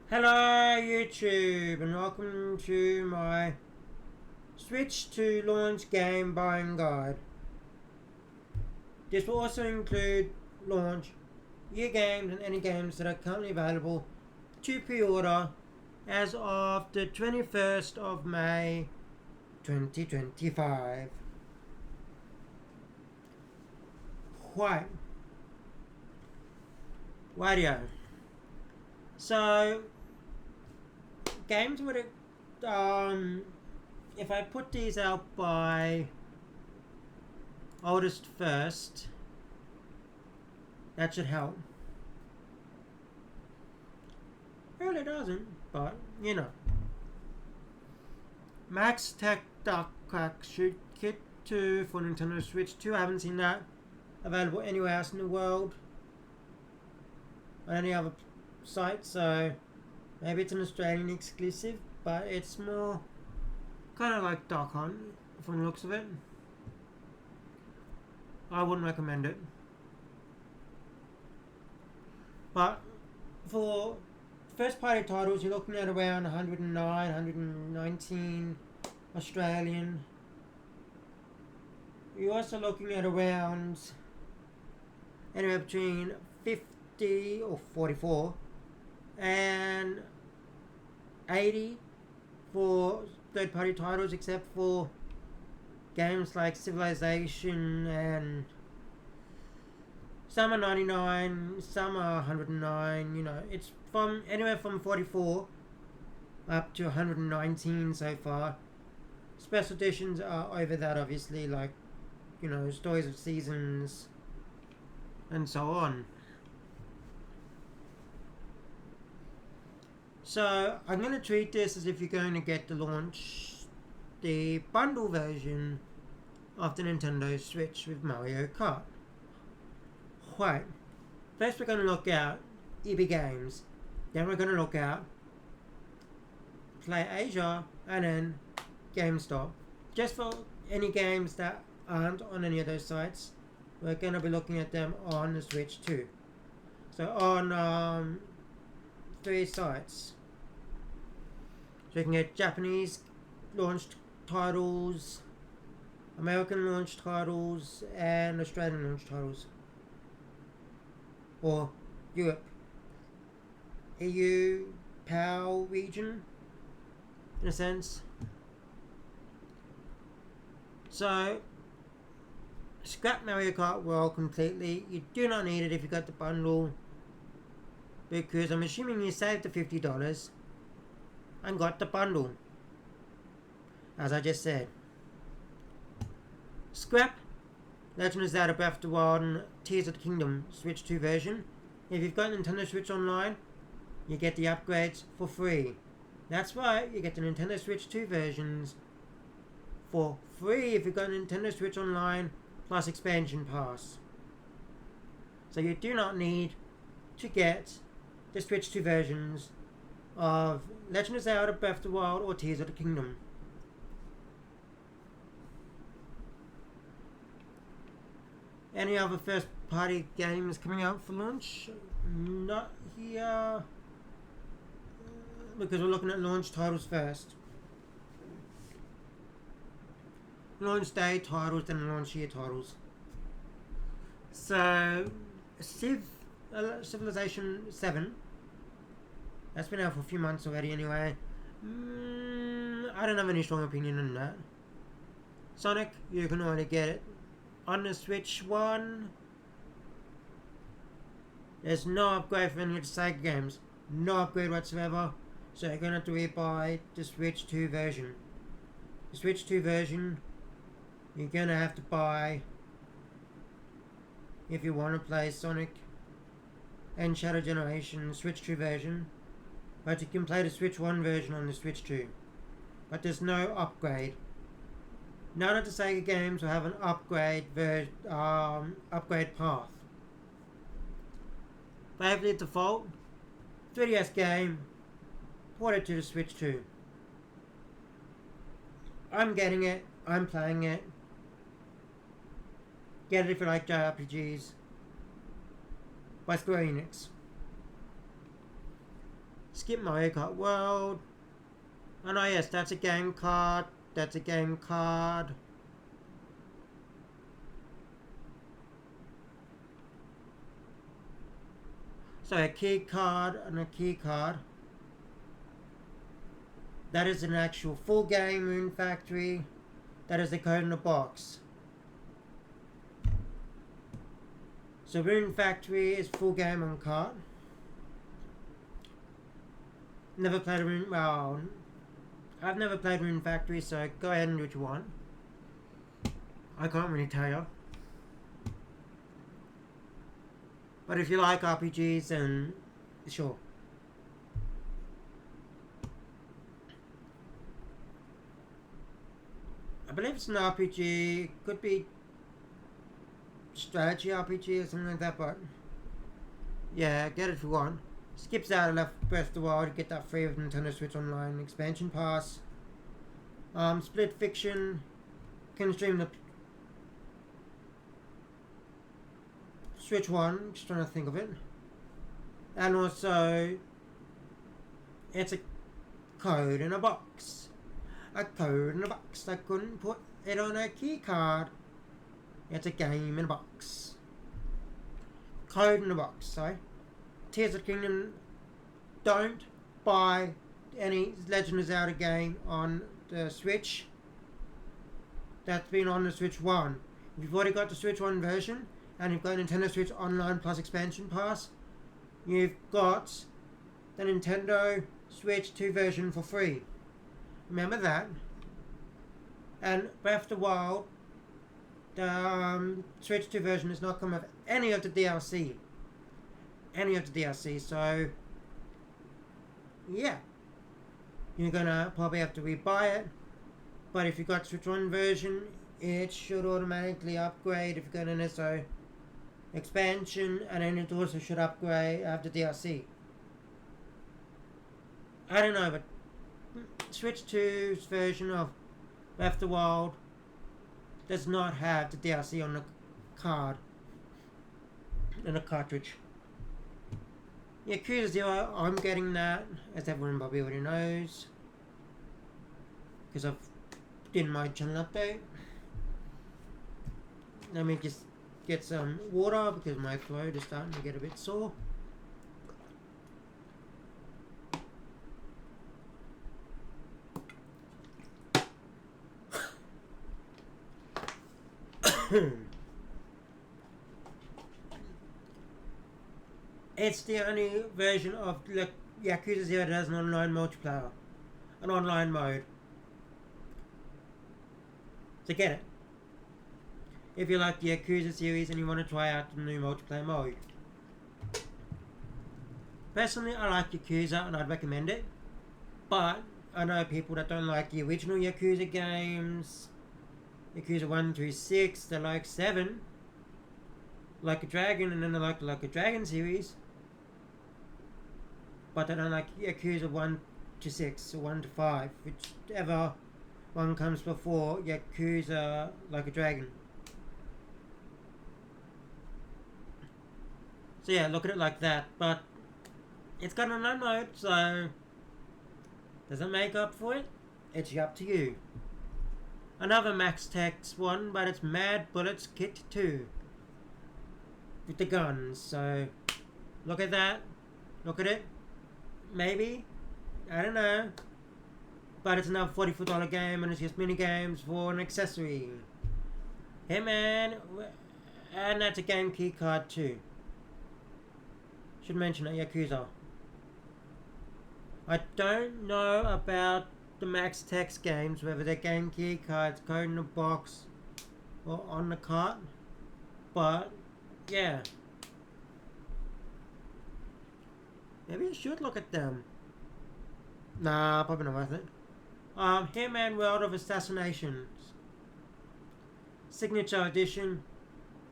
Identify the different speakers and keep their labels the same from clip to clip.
Speaker 1: Hello YouTube and welcome to my Switch to launch game buying guide. This will also include launch year games and any games that are currently available to pre-order as of the 21st of May 2025. Right. Radio. So games would if I put these out by oldest first, that should help. Really doesn't, but you know. Max Tech Duck Quack Shoot Kit 2 for Nintendo Switch 2. I haven't seen that available anywhere else in the world on any other site, so maybe it's an Australian exclusive, but it's more kind of like Duck Hunt from the looks of it. I wouldn't recommend it. But for first party titles, you're looking at around 109, 119 Australian. You're also looking at around anywhere between 50 or 44 and 80 for third party titles, except for games like Civilization, and some are 99, some are 109. You know, it's from anywhere from 44 up to 119 so far. Special editions are over that, obviously, like, you know, Stories of Seasons and so on. So I'm going to treat this as if you're going to get the bundle version of the Nintendo Switch with Mario Kart. Right. First we're going to look at EB Games. Then we're going to look at Play Asia, and then GameStop. Just for any games that aren't on any of those sites, we're going to be looking at them on the Switch too. So on 3 sites. So you can get Japanese launched titles, American launched titles, and Australian launched titles. Or Europe. EU, PAL region, in a sense. So, scrap Mario Kart World completely. You do not need it if you got the bundle, because I'm assuming you saved the $50 and got the bundle, as I just said. Scrap Legend of Zelda Breath of the Wild and Tears of the Kingdom Switch 2 version. If you've got Nintendo Switch Online, you get the upgrades for free. That's right, you get the Nintendo Switch 2 versions for free if you've got Nintendo Switch Online plus Expansion Pass. So you do not need to get the Switch 2 versions of Legend of Zelda Breath of the Wild or Tears of the Kingdom. Any other first party games coming out for launch? Not here, because we're looking at launch titles first. Launch day titles, then launch year titles. So, Civilization 7. That's been out for a few months already anyway. I don't have any strong opinion on that. Sonic, you can already get it on the Switch 1. There's no upgrade for any of the Sega games. No upgrade whatsoever. So you're going to have to rebuy the Switch 2 version. The Switch 2 version, you're going to have to buy if you want to play Sonic and Shadow Generation Switch 2 version. But you can play the Switch 1 version on the Switch 2. But there's no upgrade. None of the Sega games will have an upgrade path. Bravely Default, 3DS game, ported to the Switch 2. I'm getting it, I'm playing it. Get it if you like JRPGs. By Square Enix. skip Mario Kart World. Oh no, yes, that's a game card. That's a game card. So a key card and a key card. That is an actual full game Moon Factory. That is the code in the box. So Moon Factory is full game on card. Never played a Moon... Well, I've never played Moon Factory, so go ahead and do what you want. I can't really tell you. But if you like RPGs, then sure. I believe it's an RPG. Could be strategy RPG or something like that, but yeah, get it if you want. Skips out of Left Breath of the Wild to get that free with Nintendo Switch Online expansion pass. Split Fiction can stream the Switch One, just trying to think of it. And also, it's a code in a box. A code in a box. I couldn't put it on a key card. It's a game in a box. Code in a box, sorry. Tears of the Kingdom, don't buy any Legend of Zelda game on the Switch that's been on the Switch 1. If you've already got the Switch 1 version and you've got Nintendo Switch Online plus Expansion Pass, you've got the Nintendo Switch 2 version for free. Remember that. And Breath of the Wild, the Switch 2 version does not come with any of the DLC. So yeah, you're gonna probably have to rebuy it, but if you got Switch 1 version, it should automatically upgrade if you got an SO expansion, and then it also should upgrade after DLC. I don't know, but Switch 2's version of Breath of the Wild does not have the DLC on the card, in the cartridge. Yakuza 0, I'm getting that, as everyone probably already knows, because I've did my channel update. Let me just get some water because my throat is starting to get a bit sore. It's the only version of Yakuza 0 that has an online multiplayer. An online mode. So get it. If you like the Yakuza series and you want to try out the new multiplayer mode. Personally, I like Yakuza and I'd recommend it. But I know people that don't like the original Yakuza games. Yakuza 1 through 6, they like 7. Like a Dragon, and then they like the Like a Dragon series. But I don't like Yakuza 1 to 6 or 1 to 5, whichever one comes before Yakuza Like a Dragon. So yeah, look at it like that, but it's got an online mode, so does it make up for it? It's up to you. Another Max Tex one, but it's Mad Bullets Kit 2. With the guns, so look at that. Look at it. Maybe. I don't know. But it's another $44 game and it's just mini games for an accessory. Hey man. And that's a game key card too. Should mention it, Yakuza. I don't know about the Max Tex games, whether they're game key cards, code in the box, or on the cart. But yeah. Maybe you should look at them. Nah, probably not worth it. Hitman World of Assassinations. Signature Edition.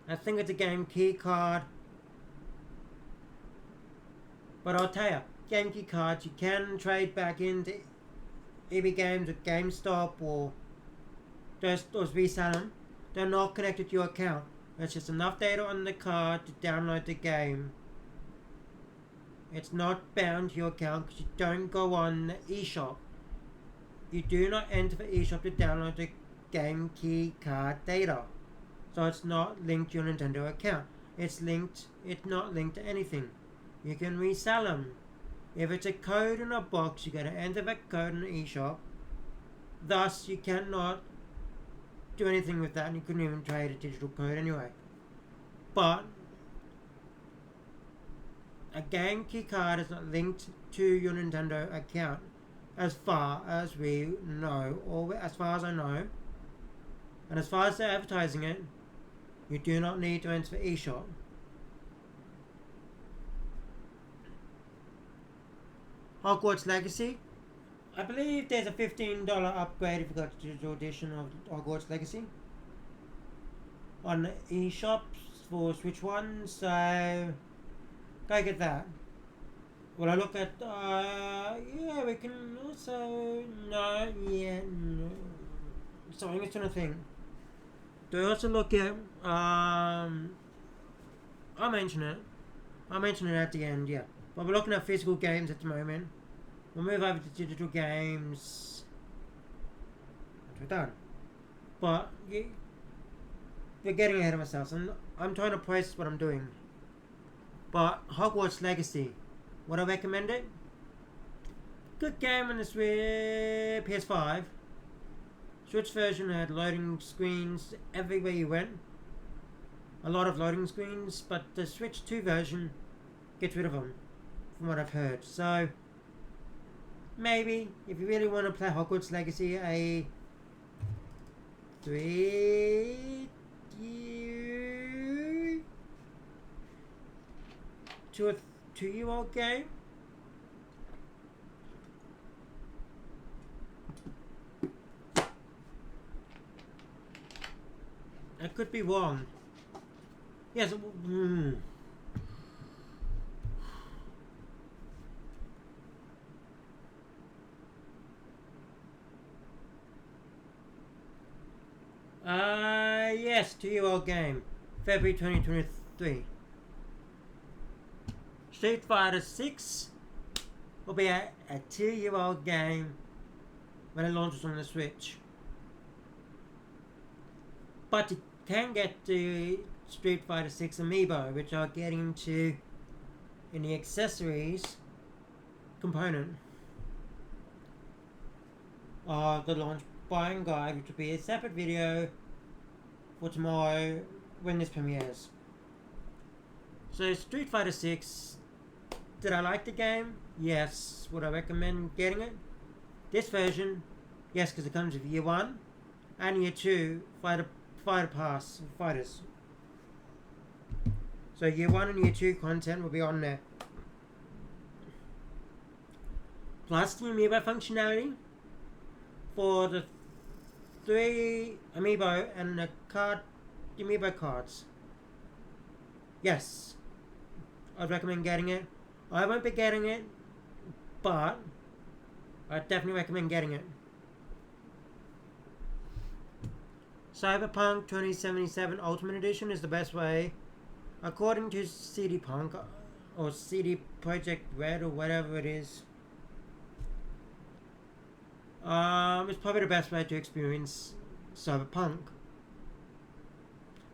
Speaker 1: I think it's a game key card. But I'll tell you, game key cards you can trade back into EB Games or GameStop or just resell them. They're not connected to your account. There's just enough data on the card to download the game. It's not bound to your account because you don't go on the eShop. You do not enter the eShop to download the game key card data. So it's not linked to your Nintendo account. It's not linked to anything. You can resell them. If it's a code in a box, you gotta enter that code in the eShop. Thus, you cannot do anything with that, and you couldn't even trade a digital code anyway. But a game key card is not linked to your Nintendo account, as far as we know, or as far as I know. And as far as they're advertising it, you do not need to enter the eShop. Hogwarts Legacy. I believe there's a $15 upgrade if you got the digital edition of Hogwarts Legacy on the eShops for Switch 1, so go get that. Will I look at, yeah, we can also, no. Sorry, I'm just trying to think. Do I also look at, I'll mention it at the end, yeah. But we're looking at physical games at the moment. We'll move over to digital games once we're done. But we're getting ahead of ourselves. I'm trying to process what I'm doing. But Hogwarts Legacy, would I recommend it? Good game on the PS5. Switch version had loading screens everywhere you went. A lot of loading screens, but the Switch 2 version gets rid of them, from what I've heard. So maybe if you really want to play Hogwarts Legacy, a 2-year-old game. I could be wrong. Yes. Yes, 2-year-old game. February 2023. Street Fighter 6 will be a 2-year-old game when it launches on the Switch. But you can get the Street Fighter 6 Amiibo, which I'll get into in the accessories component of the launch buying guide, which will be a separate video for tomorrow when this premieres. So Street Fighter 6, did I like the game? Yes. Would I recommend getting it? This version, yes, because it comes with Year 1 and Year 2 Fighter Pass fighters. So Year 1 and Year 2 content will be on there. Plus the Amiibo functionality for the 3 Amiibo and the Amiibo cards. Yes, I'd recommend getting it. I won't be getting it, but I definitely recommend getting it. Cyberpunk 2077 Ultimate Edition is the best way, according to CD Punk or CD Projekt Red or whatever it is. It's probably the best way to experience Cyberpunk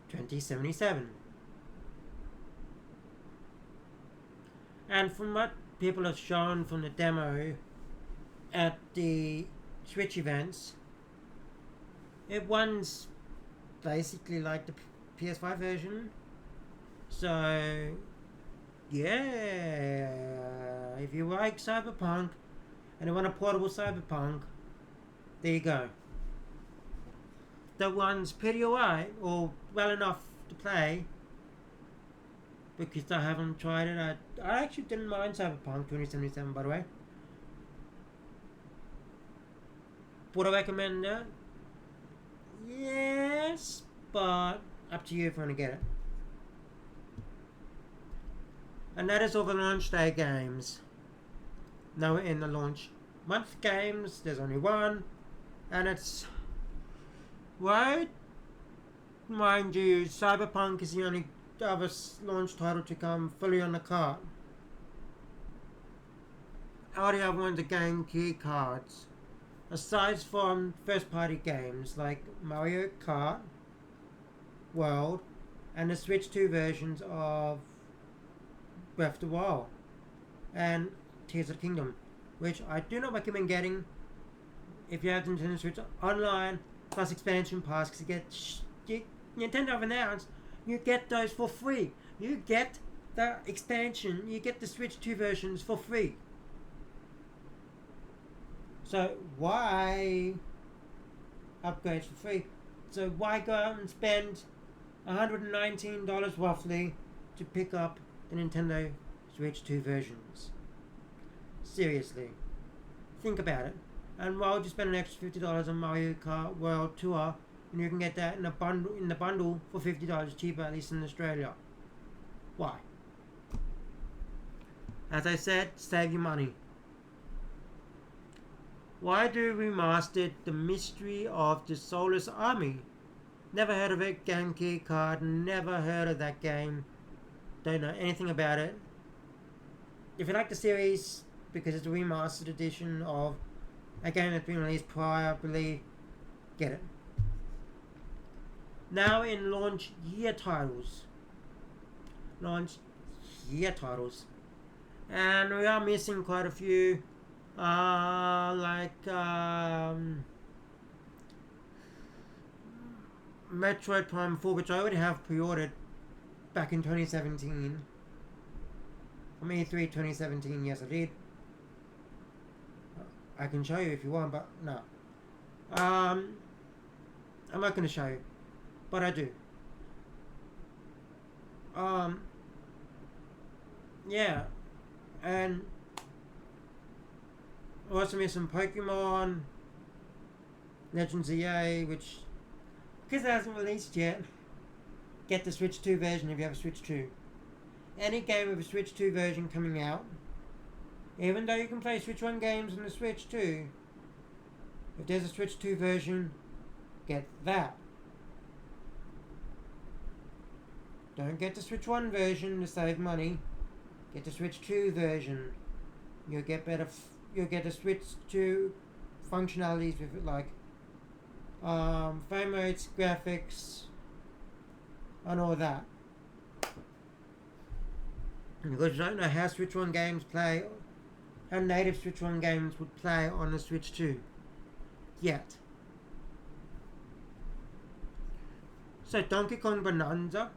Speaker 1: 2077. And from what people have shown from the demo at the Switch events, it runs basically like the PS5 version. So yeah, if you like Cyberpunk and you want a portable Cyberpunk, there you go. That runs pretty alright, or well enough to play, because I haven't tried it. I actually didn't mind Cyberpunk 2077, by the way. Would I recommend that? Yes, but up to you if you want to get it. And that is all the launch day games. Now we're in the launch month games. There's only one, and it's right. Mind you, Cyberpunk is the only other launch title to come fully on the cart. all the other ones are Game Gear cards. Aside from first party games like Mario Kart, World, and the Switch 2 versions of Breath of the Wild and Tears of the Kingdom, which I do not recommend getting if you have the Nintendo Switch Online plus expansion pass, because Nintendo have announced you get those for free. You get the expansion, you get the Switch 2 versions for free. So why upgrades for free? So why go out and spend $119 roughly to pick up the Nintendo Switch 2 versions? Seriously, think about it. And why would you spend an extra $50 on Mario Kart World Tour when you can get that in the bundle for $50 cheaper, at least in Australia? Why? As I said, save your money. Why do remastered The Mystery of the Soulless Army? Never heard of it. Game Gear card. Never heard of that game. Don't know anything about it. If you like the series, because it's a remastered edition of a game that's been released prior, I believe, get it. Now in launch year titles. And we are missing quite a few. Metroid Prime 4, which I already have pre-ordered back in 2017. From E3 2017, yes I did. I can show you if you want, but no. I'm not going to show you, but I do. Yeah, and also missing Pokemon Legends EA, which, because it hasn't released yet, get the Switch 2 version if you have a Switch 2. Any game with a Switch 2 version coming out, even though you can play Switch 1 games on the Switch 2, if there's a Switch 2 version, get that. Don't get the Switch 1 version to save money. Get the Switch 2 version. You'll get you'll get the Switch 2 functionalities with it, like frame rates, graphics, and all that. Because you don't know how Switch 1 games play, how native Switch 1 games would play on the Switch 2 yet. So Donkey Kong Bonanza,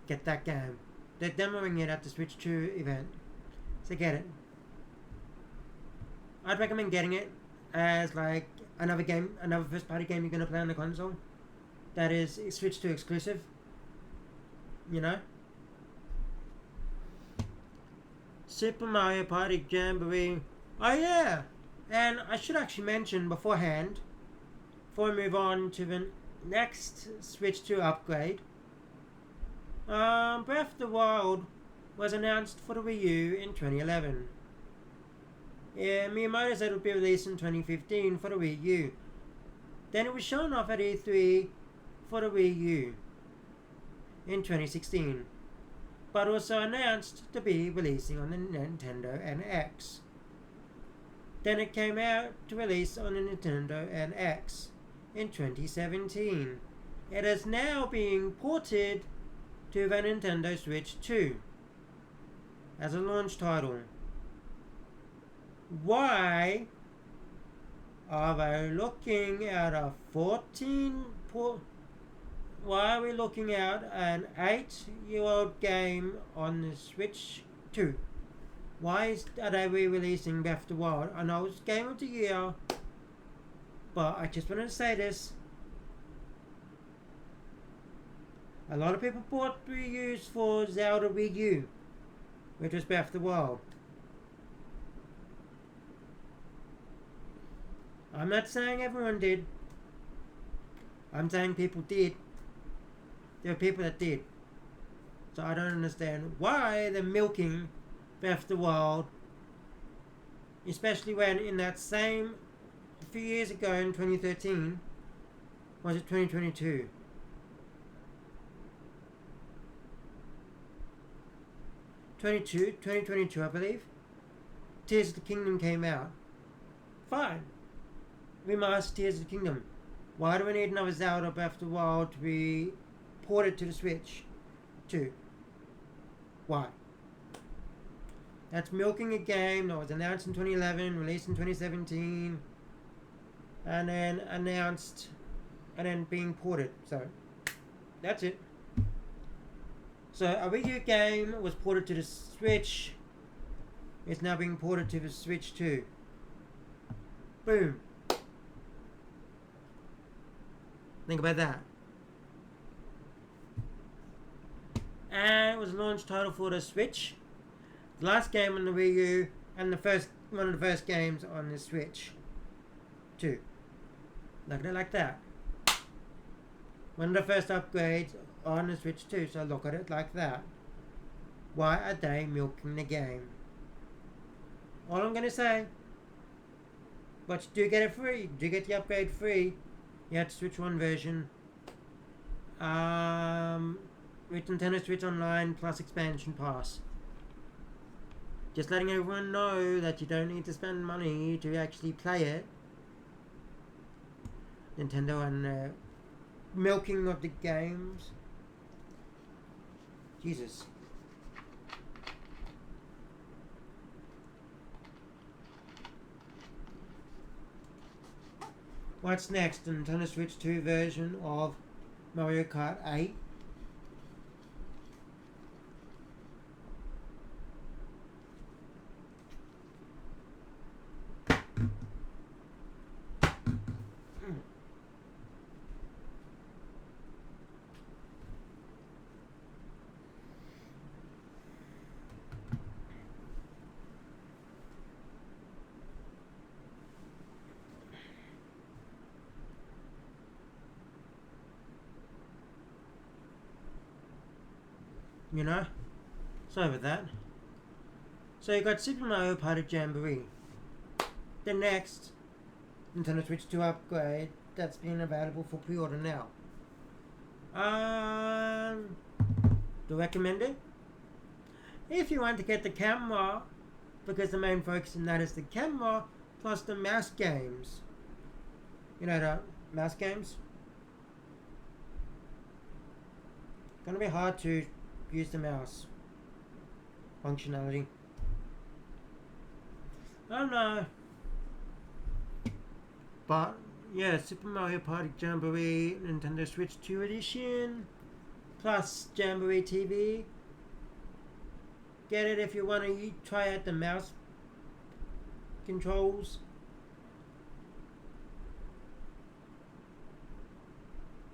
Speaker 1: get that game. They're demoing it at the Switch 2 event, so get it. I'd recommend getting it as like another game, another first party game you're going to play on the console that is Switch 2 exclusive, you know. Super Mario Party Jamboree. Oh yeah, and I should actually mention beforehand, before we move on to the next Switch 2 upgrade, Breath of the Wild was announced for the Wii U in 2011. Yeah, Miyamoto said it would be released in 2015 for the Wii U. Then it was shown off at E3 for the Wii U in 2016, but also announced to be releasing on the Nintendo NX. Then it came out to release on the Nintendo NX in 2017. It is now being ported to the Nintendo Switch 2 as a launch title. Why are they looking at a 14 why are we looking at an 8-year-old game on the Switch 2? Why are they re-releasing Breath of the Wild? I know it's Game of the Year, but I just wanted to say this. A lot of people bought Wii U's for Zelda Wii U, which was Breath of the Wild. I'm not saying everyone did. I'm saying people did. There are people that did. So I don't understand why they're milking Breath of the Wild, especially when in that same, a few years ago in 2013, was it 2022? '22, 2022 I believe. Tears of the Kingdom came out. Fine. Remaster Tears of the Kingdom. Why do we need another Zelda Breath of the Wild to be ported to the Switch 2? Why? That's milking a game that was announced in 2011, released in 2017, and then announced, and then being ported. So, that's it. So, a Wii U game was ported to the Switch. It's now being ported to the Switch 2. Boom. Think about that. And it was a launch title for the Switch. The last game on the Wii U, and one of the first games on the Switch 2. Look at it like that. One of the first upgrades on the Switch 2, so look at it like that. Why are they milking the game? All I'm going to say, but you do get it free. You do get the upgrade free. You have the Switch 1 version. With Nintendo Switch Online plus expansion pass. Just letting everyone know that you don't need to spend money to actually play it. Nintendo and milking of the games. Jesus. What's next? The Nintendo Switch 2 version of Mario Kart 8. You know? Sorry about that. So you got Super Mario Party Jamboree. The next Nintendo Switch 2 upgrade that's been available for pre-order now. Do I recommend it? If you want to get the camera, because the main focus in that is the camera plus the mouse games. You know the mouse games? Gonna be hard to use the mouse functionality. I don't know. But yeah, Super Mario Party Jamboree Nintendo Switch 2 edition plus Jamboree TV. Get it if you want to try out the mouse controls.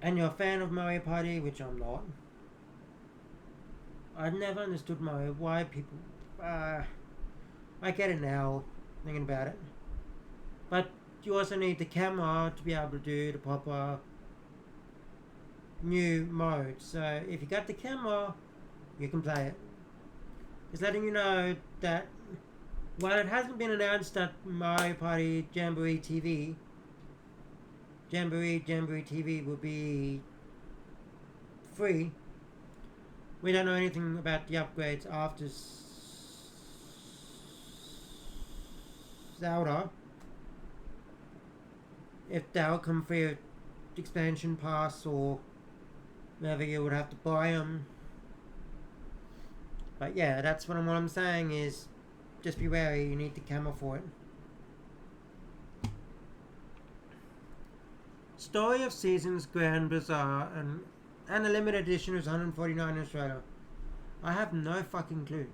Speaker 1: And you're a fan of Mario Party, which I'm not. I've never understood Mario. Why people... I get it now, thinking about it. But you also need the camera to be able to do the proper new mode. So if you got the camera, you can play it. Just letting you know that while it hasn't been announced that Mario Party Jamboree TV, Jamboree TV will be free, we don't know anything about the upgrades after Zelda. If they'll come free with expansion pass or whether you would have to buy them. But yeah, that's what I'm saying is just be wary, you need the camera for it. Story of Seasons Grand Bazaar and the limited edition is $149 in Australia. I have no fucking clue.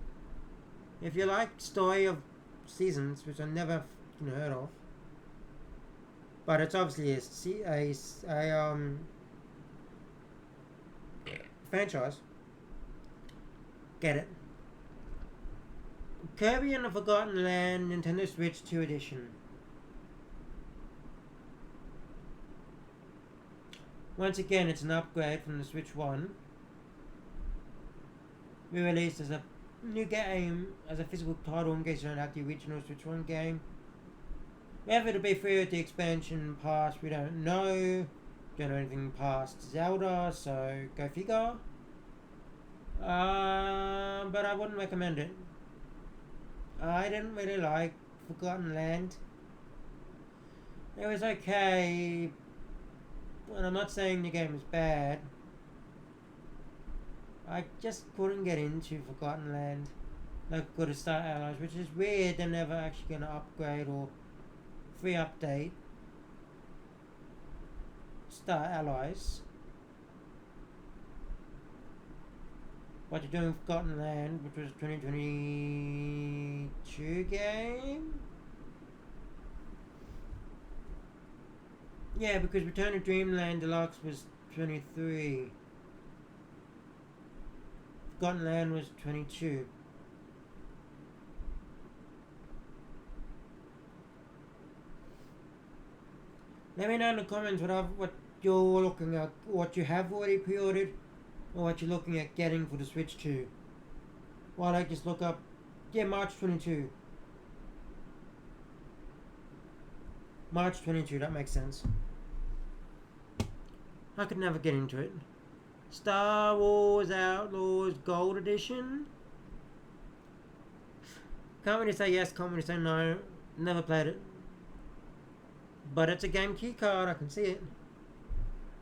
Speaker 1: If you like Story of Seasons, which I never heard of, but it's obviously a franchise, get it. Kirby and the Forgotten Land Nintendo Switch 2 edition. Once again, it's an upgrade from the Switch 1. Re-released as a new game, as a physical title in case you don't have the original Switch 1 game. Whether it'll be free with the expansion pass, we don't know. Don't know anything past Zelda, so go figure. But I wouldn't recommend it. I didn't really like Forgotten Land. It was okay, and I'm not saying the game is bad. I just couldn't get into Forgotten Land. Like good to Star Allies, which is weird. They're never actually gonna upgrade or free update Star Allies. What you're doing Forgotten Land, which was a 2022 game. Yeah, because Return to Dreamland Deluxe was 23. Forgotten Land was 22. Let me know in the comments what you're looking at, what you have already pre-ordered, or what you're looking at getting for the Switch 2. While I just look up, yeah, March 22. March 22, that makes sense. I could never get into it. Star Wars Outlaws Gold Edition. Can't really say yes, can't really say no. Never played it. But it's a game key card, I can see it.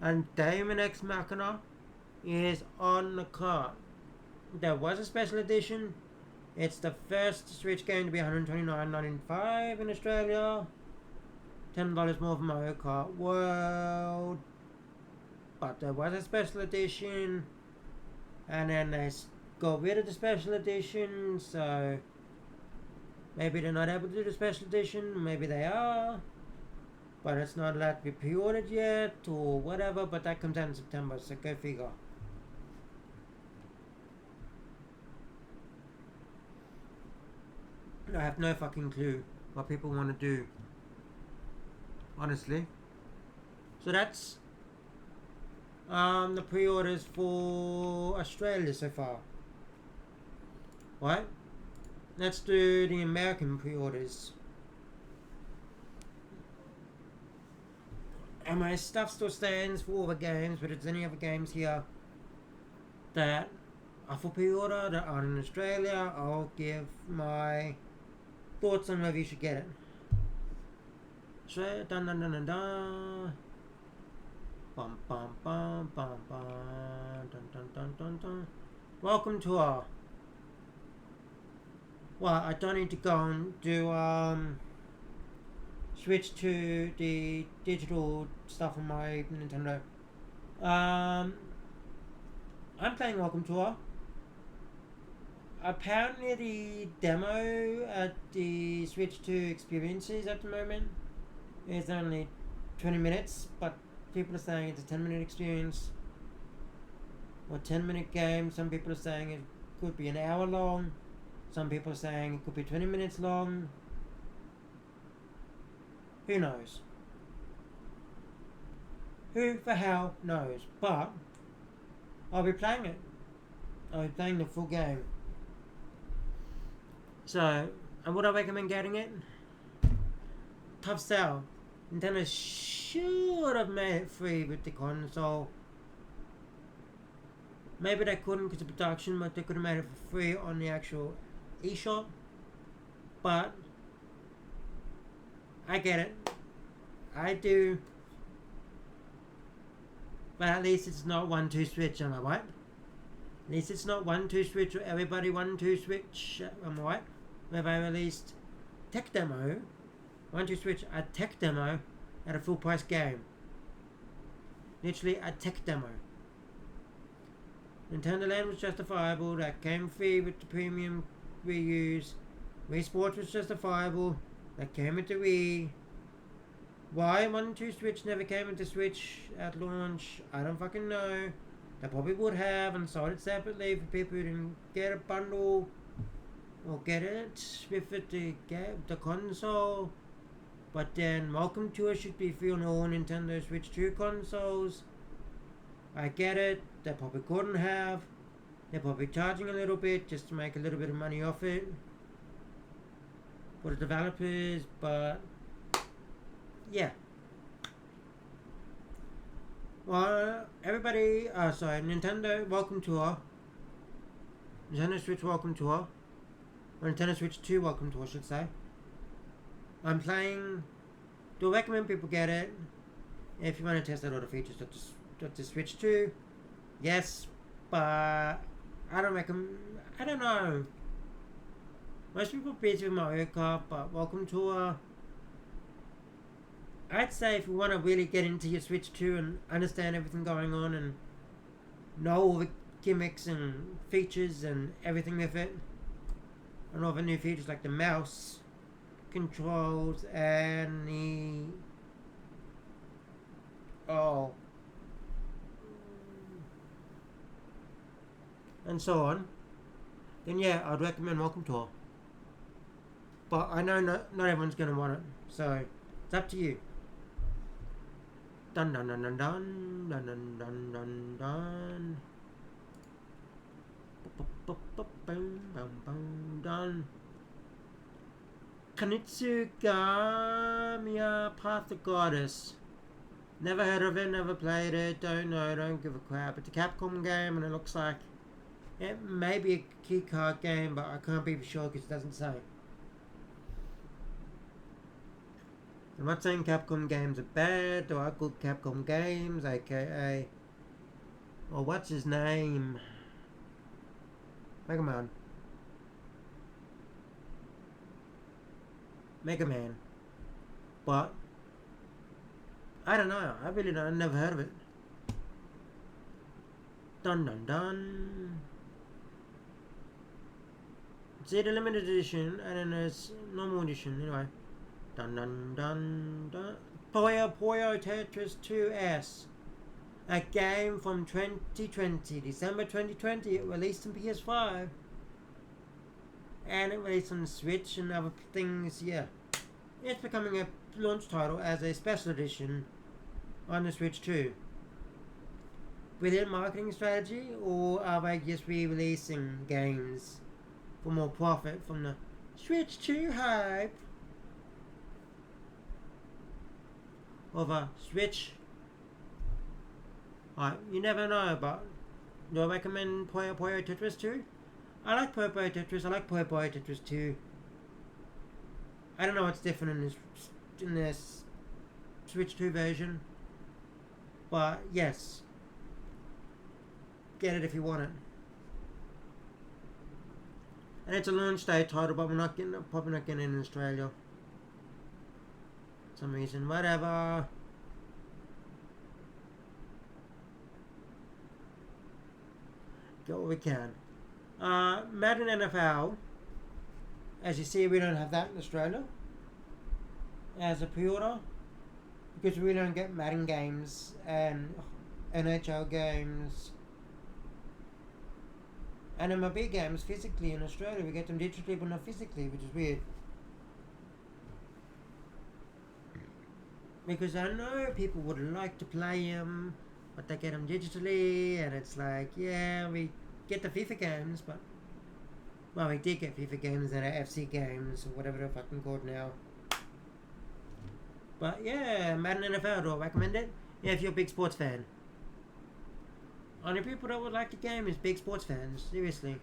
Speaker 1: And Daemon X Machina is on the card. There was a special edition. It's the first Switch game to be $129.95 in Australia. $10 more for Mario Kart World. But there was a special edition. And then they got rid of the special edition. So maybe they're not able to do the special edition. Maybe they are. But it's not allowed to be pre-ordered yet or whatever. But that comes out in September. So go figure. I have no fucking clue what people want to do. Honestly. So that's the pre-orders for Australia so far. Right? Let's do the American pre-orders. And my stuff still stands for all the games, but if there's any other games here that are for pre-order that aren't in Australia, I'll give my thoughts on whether you should get it. So, dun dun dun dun dun. Bum bum bum bum bum. Dun dun dun dun dun. Welcome to our. Well, I don't need to go and do switch to the digital stuff on my Nintendo. I'm playing Welcome Tour. Apparently the demo at the Switch 2 experiences at the moment is only 20 minutes, but people are saying it's a 10-minute experience or 10-minute game. Some people are saying it could be an hour long. Some people are saying it could be 20 minutes long. Who knows? Who the hell knows? But I'll be playing it. I'll be playing the full game. So, and would I recommend getting it? Tough sell. Nintendo should have made it free with the console. Maybe they couldn't because of production, but they could have made it for free on the actual eShop. But I get it. I do. But at least it's not 1-2 switch, am I right? At least it's not 1-2 switch or everybody 1-2 switch, am I right? Where they released tech demo, 1-2 switch, a tech demo at a full price game. Literally a tech demo. Nintendo Land was justifiable, that came free with the premium reuse. Wii Sports was justifiable, that came with the Wii. Why 1-2 Switch never came into Switch at launch, I don't fucking know. They probably would have and sold it separately for people who didn't get a bundle or get it with it to get the console. But then Welcome Tour should be free on all Nintendo Switch 2 consoles. I get it, they probably couldn't have. They're probably charging a little bit just to make a little bit of money off it for the developers, but yeah. Well, everybody, Nintendo Welcome Tour, Nintendo Switch Welcome Tour On Nintendo Switch 2, welcome to, I should say. I'm playing. Do I recommend people get it? If you want to test out all the features of the Switch 2, yes, but I don't recommend. I don't know. Most people are busy with Mario Kart, but welcome to I'd say if you want to really get into your Switch 2 and understand everything going on and know all the gimmicks and features and everything with it, and all the new features like the mouse controls and the and so on, then yeah, I'd recommend Welcome Tour. But I know not everyone's gonna want it, so it's up to you. Dun dun dun dun dun dun dun dun dun dun. Dun. Kanitsugamiya Path of Goddess. Never heard of it, never played it, don't know, don't give a crap. It's a Capcom game and it looks like it may be a key card game, but I can't be for sure because it doesn't say. I'm not saying Capcom games are bad, there are good Capcom games, aka... Well, what's his name? Mega Man. But I don't know, I really don't, I've never heard of it. Dun dun dun. It's either limited edition and then there's normal edition, anyway. Dun dun dun dun. Puyo Puyo Tetris 2S. A game from 2020, December 2020. It released on PS5. And it released on Switch and other things, yeah. It's becoming a launch title as a special edition on the Switch 2. Brilliant marketing strategy, or are they just re-releasing games for more profit from the Switch 2 hype? Of a Switch. You never know, but do I recommend Puyo Puyo Tetris 2? I like Puyo Puyo Tetris, I like Puyo Puyo Tetris 2. I don't know what's different in this Switch 2 version, but yes, get it if you want it. And it's a launch day title, but probably not getting it in Australia. For some reason, whatever. Get what we can. Madden NFL. As you see, we don't have that in Australia as a pre-order because we don't get Madden games and NHL games and MLB games physically in Australia. We get them digitally but not physically, which is weird. Because I know people would like to play them, but they get them digitally, and it's like, yeah, we get the FIFA games, but well, we did get FIFA games and FC games, or whatever they're fucking called now. But yeah, Madden NFL, do I recommend it? Yeah, if you're a big sports fan. Only people that would like the game is big sports fans, seriously.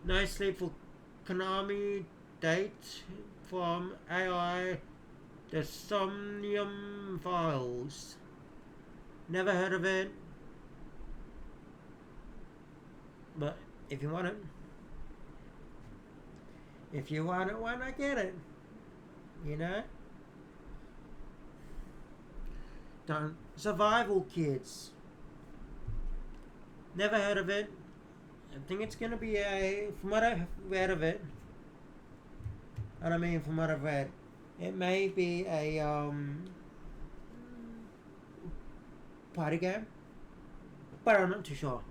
Speaker 1: No sleep for Konami date from AI The Somnium Files. Never heard of it. But if you want it, why not get it? You know? Don't. Survival Kids. Never heard of it. I think it's gonna be from what I've read of it, and I mean from what I've read, it may be a party game, but I'm not too sure.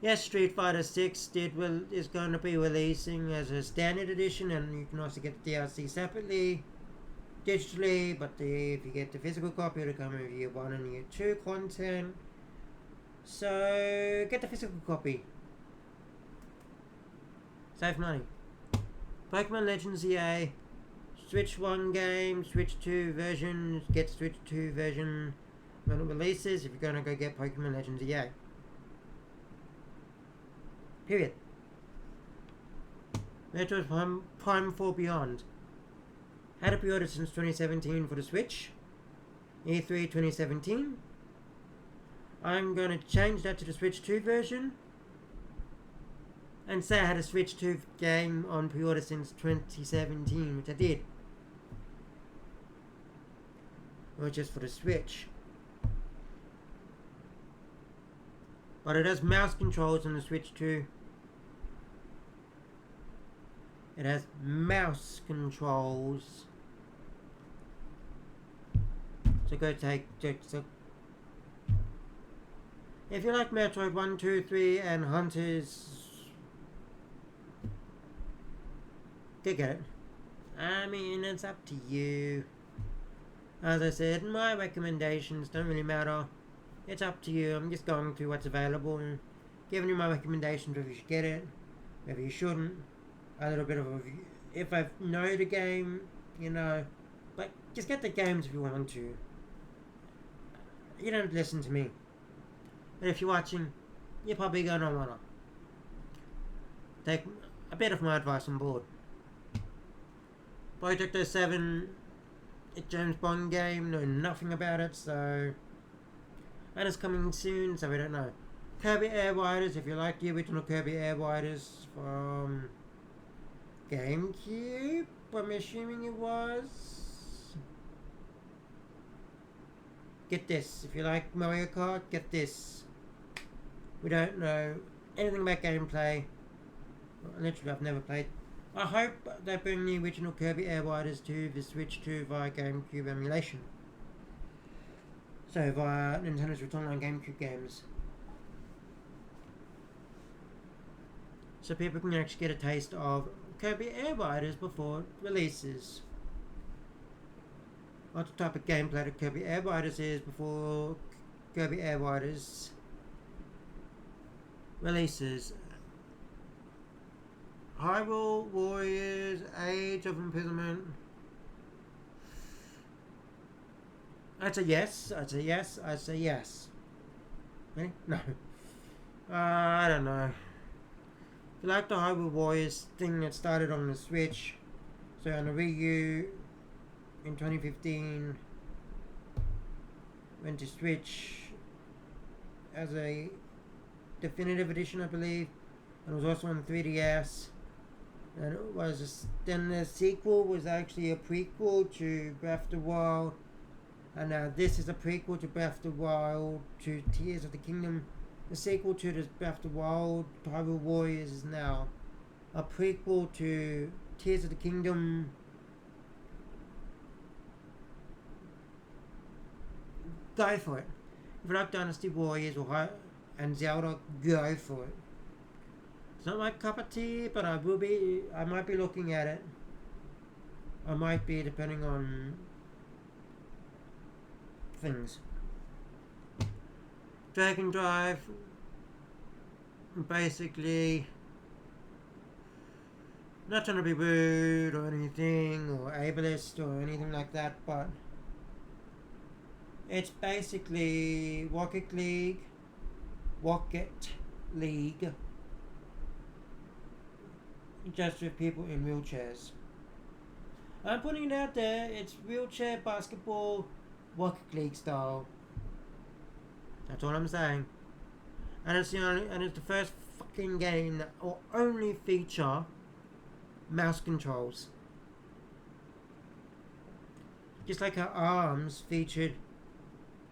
Speaker 1: Yes, Street Fighter 6 is going to be releasing as a standard edition, and you can also get the DLC separately, digitally, but if you get the physical copy, it'll come with year 1 and year 2 content. So, get the physical copy. Save money. Pokemon Legends EA, Switch 1 game, Switch 2 version, get Switch 2 version when it releases if you're going to go get Pokemon Legends EA. Period. Metroid Prime 4 Beyond. Had a pre-order since 2017 for the Switch. E3 2017. I'm going to change that to the Switch 2 version. And say I had a Switch 2 game on pre-order since 2017, which I did. Or just for the Switch. But it has mouse controls on the Switch 2. It has mouse controls. So go take... So if you like Metroid 1, 2, 3 and Hunters, go get it. I mean, it's up to you. As I said, my recommendations don't really matter. It's up to you. I'm just going through what's available and giving you my recommendations whether you should get it, whether you shouldn't. A little bit of a review. If I know the game, you know, but just get the games if you want to. You don't listen to me. But if you're watching, you're probably going to want to take a bit of my advice on board. Project 07, a James Bond game, know nothing about it, so... And it's coming soon, so we don't know. Kirby Air Riders, if you like the original Kirby Air Riders from GameCube, I'm assuming it was. Get this. If you like Mario Kart, get this. We don't know anything about gameplay. Literally, I've never played. I hope they bring the original Kirby Air Riders to the Switch 2 via GameCube emulation. So via Nintendo's Return on GameCube games. So people can actually get a taste of Kirby Air Riders before it releases. What the type of gameplay that Kirby Air Riders is before Kirby Air Riders releases. Hyrule Warriors Age of Imprisonment. I'd say yes. I'd say yes. I'd say yes. Really? No. I don't know. If you like the Hyrule Warriors thing that started on the Switch, so on the Wii U in 2015, went to Switch as a definitive edition, I believe, and it was also on 3DS. And it was then the sequel was actually a prequel to Breath of the Wild, and now this is a prequel to Breath of the Wild to Tears of the Kingdom. The sequel to the Breath of the Wild, Hyrule Warriors, is now a prequel to Tears of the Kingdom. Go for it. If you like Dynasty Warriors and Zelda, go for it. It's not my cup of tea, but I might be looking at it. I might be, depending on things. Dragon Drive, basically, not trying to be rude or anything, or ableist or anything like that, but it's basically Rocket League, just with people in wheelchairs. I'm putting it out there, it's wheelchair basketball, Rocket League style. That's all I'm saying. And it's the first fucking game that will only feature mouse controls. Just like how ARMS featured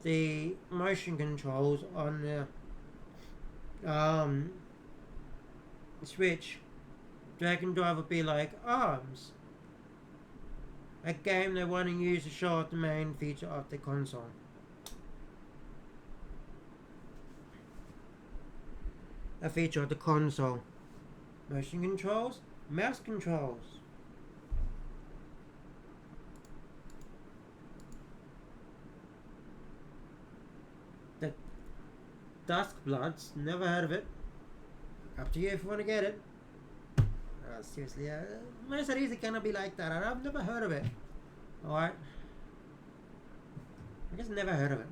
Speaker 1: the motion controls on the Switch. Dragon Drive would be like ARMS. A game they want to use to show off the main feature of the console. A feature of the console. Motion controls, mouse controls. The Duskbloods, never heard of it. Up to you if you want to get it. Seriously, most of these are gonna be like that. I've never heard of it. Alright. I just never heard of it.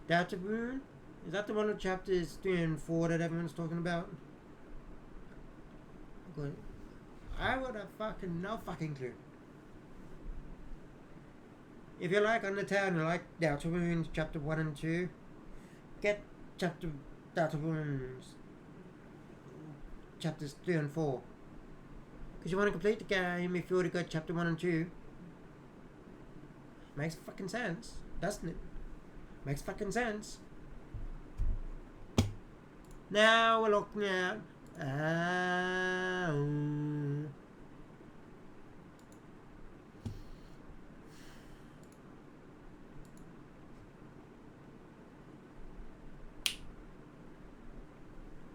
Speaker 1: Delta Rune, Is that the one of chapters 3 and 4 that everyone's talking about? Good. I would have fucking no fucking clue. If you like Undertale and you like Deltarune chapter 1 and 2, get Deltarune's chapters 3 and 4. Because you want to complete the game if you already got chapter 1 and 2. Makes fucking sense, doesn't it? Makes fucking sense. Now we're looking at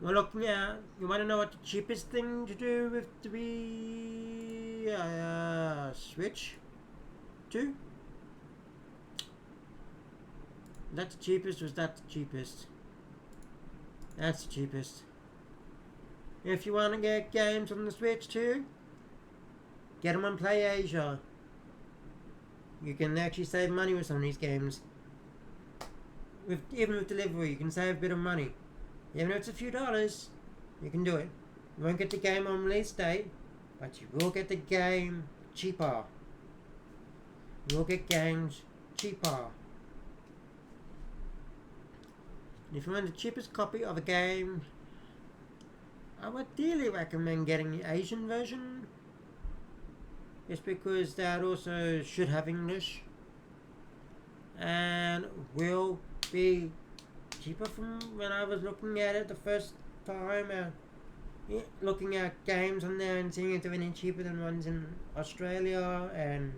Speaker 1: we're looking at, you want to know what the cheapest thing to do with the Switch 2? That's the cheapest, was that the cheapest? That's the cheapest. If you want to get games on the Switch 2, get them on PlayAsia. You can actually save money with some of these games. Even with delivery, you can save a bit of money. Even if it's a few dollars, you can do it. You won't get the game on release date, but you will get the game cheaper. You will get games cheaper. And if you want the cheapest copy of a game, I would ideally recommend getting the Asian version. Just because that also should have English. And will be cheaper from when I was looking at it the first time. Looking at games on there and seeing if they're any cheaper than ones in Australia. And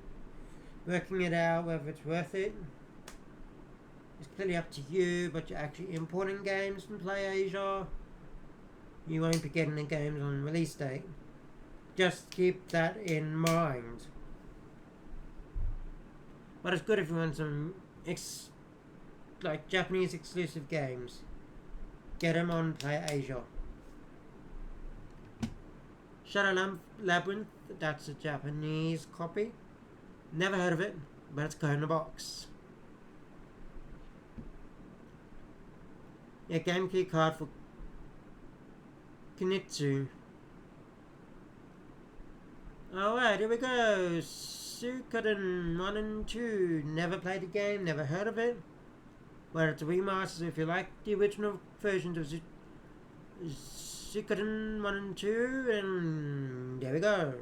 Speaker 1: working it out whether it's worth it. It's clearly up to you, but you're actually importing games from PlayAsia. You won't be getting the games on release date. Just keep that in mind. But it's good if you want some like Japanese exclusive games. Get them on PlayAsia. Shadow Labyrinth, that's a Japanese copy. Never heard of it, but it's going in a box. Yeah, game key card for Kinitsu. Alright, here we go. Suikoden 1 and 2. Never played the game, never heard of it. Well, it's a remaster, if you like the original versions of Suikoden 1 and 2, and there we go.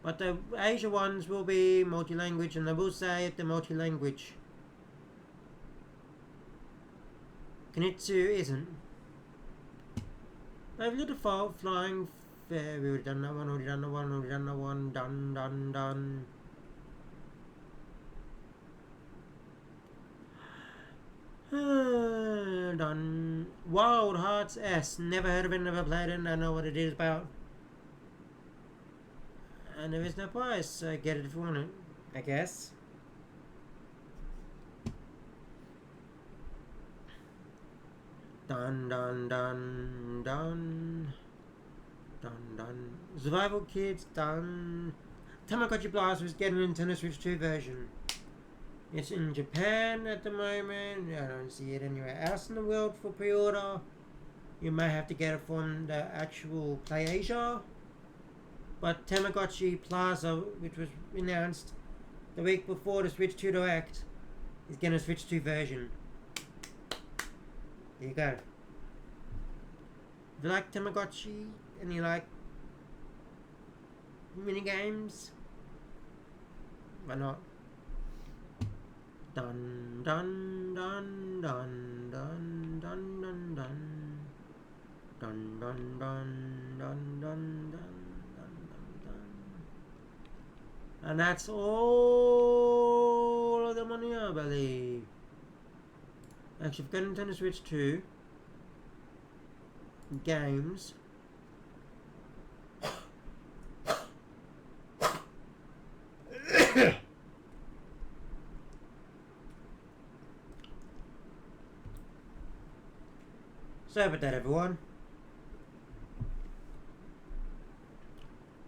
Speaker 1: But the Asia ones will be multi-language, and I will say if they're multi-language. Kinitsu isn't. I've got a default flying fair. We already done that one, already done that one, already done that one. Done. Done. Wild Hearts S. Never heard of it, never played it, I know what it is about. And there is no price, so get it if you want it, I guess. Done. Survival Kids, done. Tamagotchi Blast was getting a Nintendo Switch 2 version. It's in Japan at the moment. I don't see it anywhere else in the world for pre-order. You may have to get it from the actual PlayAsia. But Tamagotchi Plaza, which was announced the week before the Switch 2 Direct, is getting a Switch 2 version. There you go. If you like Tamagotchi and you like minigames, why not? Dun. And that's all of the money, I believe. Actually, if you've got Nintendo Switch 2 games, sorry about that, everyone.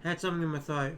Speaker 1: Had something in my throat.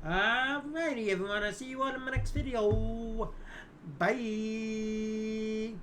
Speaker 1: Alrighty everyone, I'll see you all in my next video. Bye.